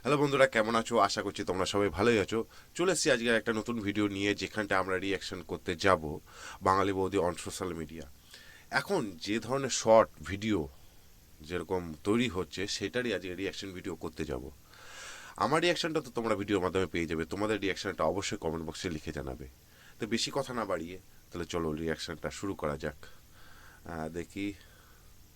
Hello বন্ধুরা, কেমন আছো? আশা করছি তোমরা সবাই ভালোই আছো। চলে এসেছি আজকে একটা নতুন ভিডিও নিয়ে, যেখানটা আমরা রিয়াকশন করতে যাব বাঙালি বৌদি অন সোশ্যাল মিডিয়া। এখন যে ধরনের শর্ট ভিডিও যেরকম তৈরি হচ্ছে, সেটারই আজকে রিয়াকশন ভিডিও করতে যাব। আমার রিয়াকশনটা তো তোমরা ভিডিওর মাধ্যমে পেয়ে যাবে, তোমাদের রিয়াকশনটা অবশ্যই কমেন্ট বক্সে লিখে জানাবে। তো বেশি কথা না বাড়িয়ে তাহলে চলো রিয়াকশনটা শুরু করা যাক। দেখি।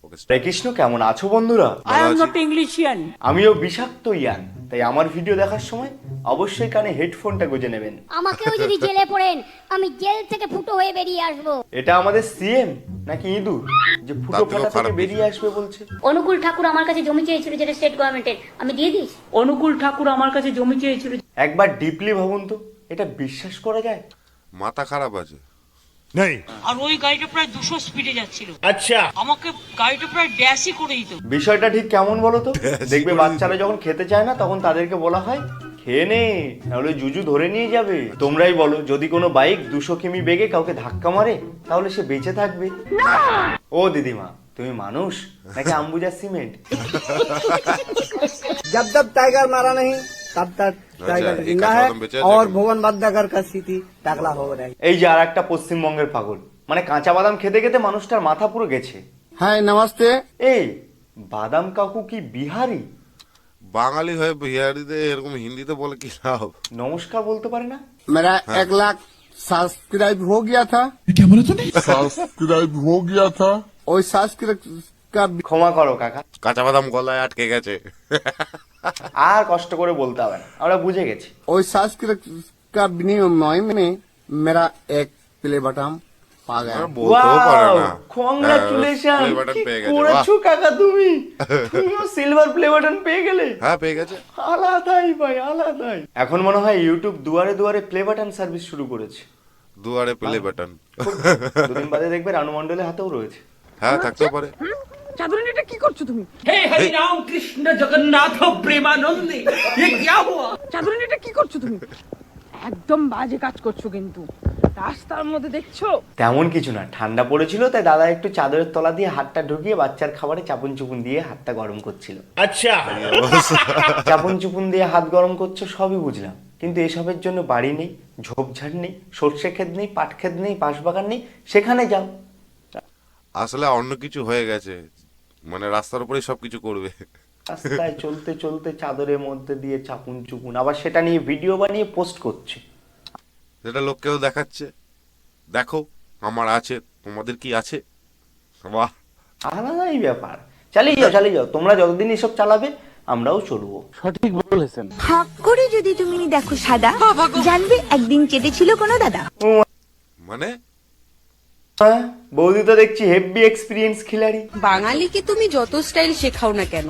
ওকে, কৃষ্ণ, কেমন আছো বন্ধুরা? I am not Englishian. আমিও বিষাক্ত ইয়ান, তাই আমার ভিডিও দেখার সময় অবশ্যই কানে হেডফোনটা গুঁজে নেবেন। আমাকেও যদি জেলে পড়েন, আমি জেল থেকে ফুটো হয়ে বেরিয়ে আসবো। এটা আমাদের সিএম নাকি ইঁদুর যে ফুটো তার থেকেও ফাটা থেকে খারাপ বেরিয়ে আসবে বলছে? অনুকূল ঠাকুর আমার কাছে জমি চেয়েছিল, যেটা স্টেট গভর্নমেন্টের, আমি দিয়ে দিস। অনুকূল ঠাকুর আমার কাছে জমি চেয়েছিল। একবার ডিপলি ভাবুন তো, এটা বিশ্বাস করা যায়? মাথা খারাপ আছে। আর ওই গাড়িটা প্রায় 200 স্পিডে যাচ্ছিল। আচ্ছা, আমাকে গাড়িটা প্রায় ড্যাশই করে দিত। বিষয়টা ঠিক কেমন বলো তো? দেখবে বাচ্চারা যখন খেতে চায় না, তখন তাদেরকে বলা হয় খেয়ে নে, নাহলে জুজু ধরে নিয়ে যাবে। তোমরাই বলো, যদি কোনো বাইক 200 কিমি বেগে কাউকে ধাক্কা মারে, তাহলে সে বেঁচে থাকবে? ও দিদিমা, তুমি মানুষ নাকি আম্বুজা সিমেন্ট? जब जब टाइगर मारा नहीं तब तक टाइगर एक जिंदा आदम है बेचा और जाएगा। भुवन बादशाह का स्थिति टकला हो रही এই যে আর একটা পশ্চিমবঙ্গের পাগল, মানে কাঁচা বাদাম খেতে খেতে মানুষটার মাথা পুরো গেছে। है। नमस्ते, এই বাদাম কাকু কি বিহারি? বাঙালি হয়ে বিহারিদের এরকম হিন্দিতে বলে কি লাভ? নমস্কার বলতে পারে না? मेरा 1 लाख सब्सक्राइब हो गया था। सब्सक्राइब हो गया था। और सब्सक्राइब का ক্ষমা করো কাকা, কাঁচা বাদাম গলায় আটকে গেছে। আর কষ্ট করে বলতে হবে না, আমরা বুঝে গেছি। और सब्सक्राइब का विनिमय में मेरा एक प्ले बटन पा गया। বলতেও পারে না। কংগ্রাচুলেশন, প্লে বাটন কি পেয়ে গেছে। করেছো কাকা তুমি? তুমিও সিলভার প্লে বাটন পেয়ে গেলে? হ্যাঁ, পেয়ে গেছে। আলাদাই ভাই, আলাদাই। এখন মনে হয় ইউটিউব দুয়ারে দুয়ারে প্লে বাটন সার্ভিস শুরু করেছে। দুয়ারে প্লে বাটন। দুদিন বাদে দেখবে রানু মণ্ডলের হাতেও রয়েছে। হ্যাঁ, থাকতেও পারে। চাঁদুরানী, এটা কি করছো তুমি? হে হরি রাম কৃষ্ণ জগন্নাথ প্রেমানন্দে, এ কি হুয়া? চাঁদুরানী, এটা কি করছো তুমি? একদম বাজে কাজ করছো কিন্তু। রাস্তার মধ্যে দেখছো? তেমন কিছু না, ঠান্ডা পড়েছিল তাই দাদা একটু চাদরের তলা দিয়ে হাতটা ঢুকিয়ে বাচ্চার খাবারে চাপুন চুপুন দিয়ে হাতটা গরম করছিল। আচ্ছা, চাপুন চুপুন দিয়ে হাত গরম করছো সবই বুঝলাম, কিন্তু এসবের জন্য বাড়ি নেই, ঝোপঝাড় নেই, সর্ষে ক্ষেত নেই, পাট ক্ষেত নেই, বাঁশবাগান নেই, সেখানে যাও। আসলে অন্য কিছু হয়ে গেছে, মানে রাস্তার উপরেই সবকিছু করবে। রাস্তায় চলতে চলতে চাদরের মধ্যে দিয়ে চাপুন চুপুন, আবার সেটা নিয়ে ভিডিও বানিয়ে পোস্ট করছে। সেটা লোককেও দেখাচ্ছে, দেখো আমার আছে, তোমাদের কি আছে? বাহ, আলাদাই ব্যাপার। চালিয়ে যাও, চালিয়ে যাও, তোমরা যতদিন এসব চালাবে আমরাও চলবো। হাক করে যদি তুমি দেখো সাদা, জানবে একদিন চেটেছিল কোনো দাদা। মানে হ্যাঁ, বৌদি তো দেখছি হেভি এক্সপিরিয়েন্স খিলাড়ি। বাঙালিকে তুমি যত স্টাইল শেখাও না কেন,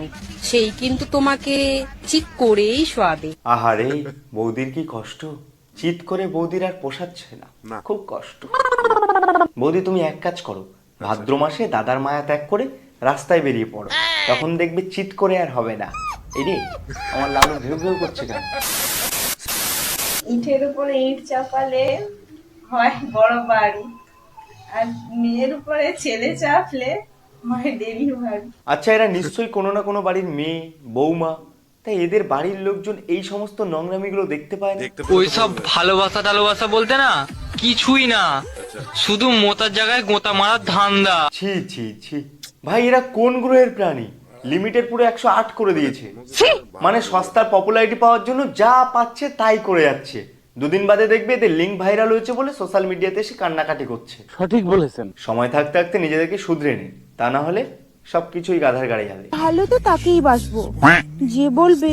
সেই কিন্তু তোমাকে চিট করেই শোয়াবে। আহারে, বৌদির কি কষ্ট, চিৎ করে বৌদির আর পোষাচ্ছে না, না। খুব কষ্ট। বৌদি তুমি এক কাজ করো, ভাদ্র মাসে দাদার মায়া ত্যাগ করে রাস্তায় বেরিয়ে পড়ো, তখন দেখবে চিৎ করে আর হবে না। এই রে, আমার লালু ঘেউ ঘেউ করছে কেন? ইটের উপরে ইট চাপালে হয় বড় বাড়ি, আর মেয়ের উপরে ছেলে চাপলে হয় ডেলিভারি। আচ্ছা, এরা নিশ্চয়ই কোনো না কোনো বাড়ির মেয়ে, বৌমা, তাই এদের বাড়ির লোকজন এই সমস্ত নোংরামিগুলো দেখতে পায় না। দেখতে পেলে তো ওইসব বলবে। ভালোবাসা টালোবাসা বলতে না কিছুই না, শুধু মোতার জায়গায় গোতা মারার ধান্দা। ছি ছি ছি, ভাই এরা কোন গ্রহের প্রাণী? লিমিটেড পুরো 108 করে দিয়েছে। মানে সস্তার পপুলারিটি পাওয়ার জন্য যা পাচ্ছে তাই করে যাচ্ছে। দুদিন বাদে দেখবে এদের লিঙ্ক ভাইরাল হয়েছে বলে সোশ্যাল মিডিয়াতে এসে কান্নাকাটি করছে। সঠিক বলেছেন। সময় থাকতে থাকতে নিজেদেরকে শুধরে নিন, তা না হলে সবকিছুই গাধার গাড়ি যাবে। ভালো তো তাকেই বাসবো যে বলবে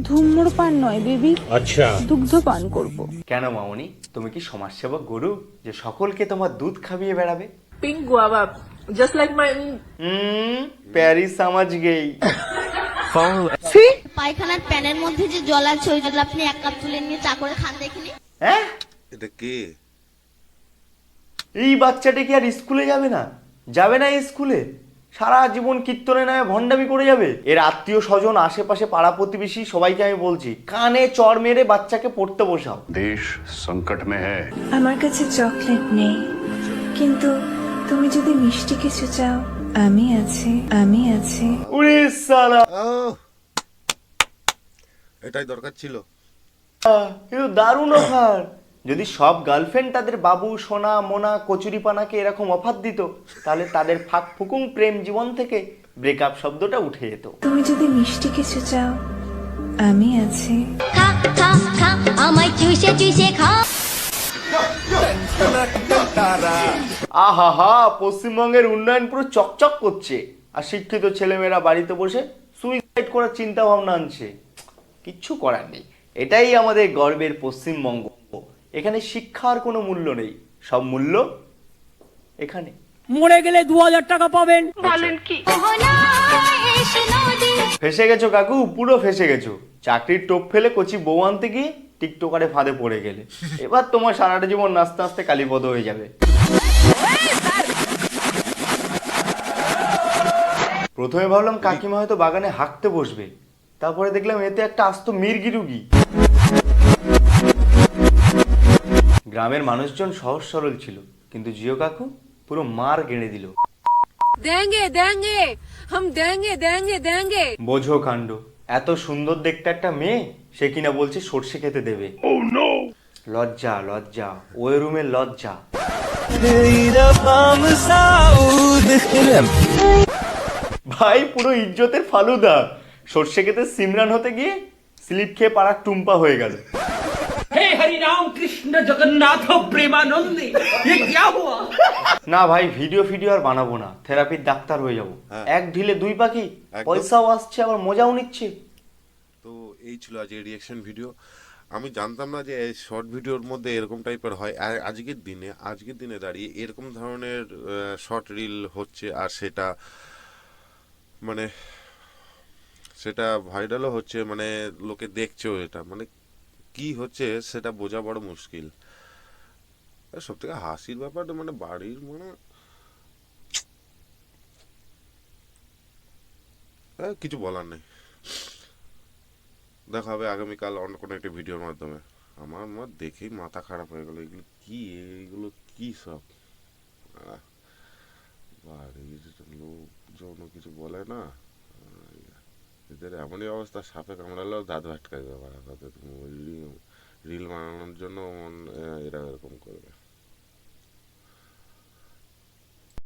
ধূম্রপান নয় বেবি, আচ্ছা দুগ্ধপান করব। কেন মামনি, তুমি কি সমাজসেবক গরু যে সকলকে তোমার দুধ খাইয়ে বেড়াবে? Pink guava, just like my. Paris সমাজ গেই। পায়খানার প্যানের মধ্যে যে জল আছে, ওই জল আপনি 1 কাপ তুলে নিয়ে চা করে খান, দেখিনি? হ্যাঁ, এটা কে? এই বাচ্চাটা কি আর স্কুলে যাবে না? যাবে না স্কুলে? সারা জীবন কীর্তনে নামে ভণ্ডামি করে যাবে? এর আত্মীয় স্বজন, আশেপাশে পাড়া প্রতিবেশী সবাইকে আমি বলছি, কানে চড় মেরে বাচ্চাকে পড়তে বসাও। देश संकट में है। আমার কাছে চকলেট নেই, কিন্তু তুমি যদি মিষ্টি কিছু চাও, আমি আছি, আমি আছি। উড়ে সালা, ও এটাই দরকার ছিল। কিন্তু দারুণ অফার। যদি সব গার্লফ্রেন্ড তাদের বাবু সোনা মোনা কচুরিপানাকে এরকম অফার দিত, তাহলে তাদের ফাঁক ফুকুং প্রেম জীবন থেকে ব্রেকআপ শব্দটা উঠে যেত। তুমি যদি মিষ্টি কিছু চাও, আমি আছি। খা খা খা আমায় চুষে চুষে খা। আহা হা, পশ্চিমবঙ্গের উন্নয়ন পুরো চকচক করছে, আর শিক্ষিত ছেলেমেয়েরা বাড়িতে বসে সুইসাইড করার চিন্তা ভাবনা আনছে। কিচ্ছু করার নেই, এটাই আমাদের গর্বের পশ্চিমবঙ্গ। এখানে শিক্ষার কোনো মূল্য নেই, সব মূল্য এখানে। মরে গেলে 2000 টাকা পাবেন। ফেসে গেছো কাকু, পুরো ফেসে গেছো। চাকরির টোপ ফেলে কচি বউ আনতে গিয়ে টিকটকারে ফাঁদে পড়ে গেলে। এবার তোমার সারাটা জীবন নাচতে নাচতে কালীপদ হয়ে যাবে। প্রথমে ভাবলাম কাকিমা হয়তো বাগানে হাঁকতে বসবে, তারপরে দেখলাম এতে একটা আস্ত মির্গি রুগী। গ্রামের মানুষজন সহজ সরল ছিল, কিন্তু জিও কাকু পুরো মার গেড়ে দিল। দেঙ্গে দেঙ্গে হাম দেঙ্গে দেঙ্গে দেঙ্গে। বোঝো কাণ্ড, এত সুন্দর দেখতে একটা মেয়ে, সে কিনা বলছে সর্ষে খেতে দেবে। লজ্জা লজ্জা, ওই রুমের লজ্জা। ভাই পুরো ইজ্জতের ফালুদা, সর্ষে খেতে সিমরান হতে গিয়ে স্লিপ খেয়ে পাড়ার টুম্পা হয়ে গেল। हे हरि राम कृष्ण जगन्नाथ प्रेमानंदी ये क्या हुआ? না ভাই, ভিডিও আর বানাবো না, থেরাপির ডাক্তার হয়ে যাবো। এক ঢিলে দুই পাখি, একদম। পয়সাও আসছে আবার মজাও নিচ্ছে। তো এই ছিল আজকের রিয়াকশন ভিডিও। আমি জানতাম না যে এই শর্ট ভিডিওর মধ্যে এরকম টাইপের হয়। আর আজকের দিনে দাঁড়িয়ে এরকম ধরনের শর্ট রিল হচ্ছে, আর সেটা ভাইরালও হচ্ছে, মানে লোকে দেখছেও। এটা মানে কি হচ্ছে সেটা বোঝা বড় মুশকিল। সব থেকে হাসির ব্যাপার মানে বাড়ির কিছু বলার নেই। দেখা হবে আগামীকাল অন্য কোনো একটা ভিডিওর মাধ্যমে। আমার দেখেই মাথা খারাপ হয়ে গেল। এইগুলো কি সব বাড়ির লোকজন কিছু বলে না, এদের এমনই অবস্থা, সাপে কামড়ালেও দাঁত ভাটকায় ব্যাপার। রিল বানানোর জন্য এরা এরকম করবে।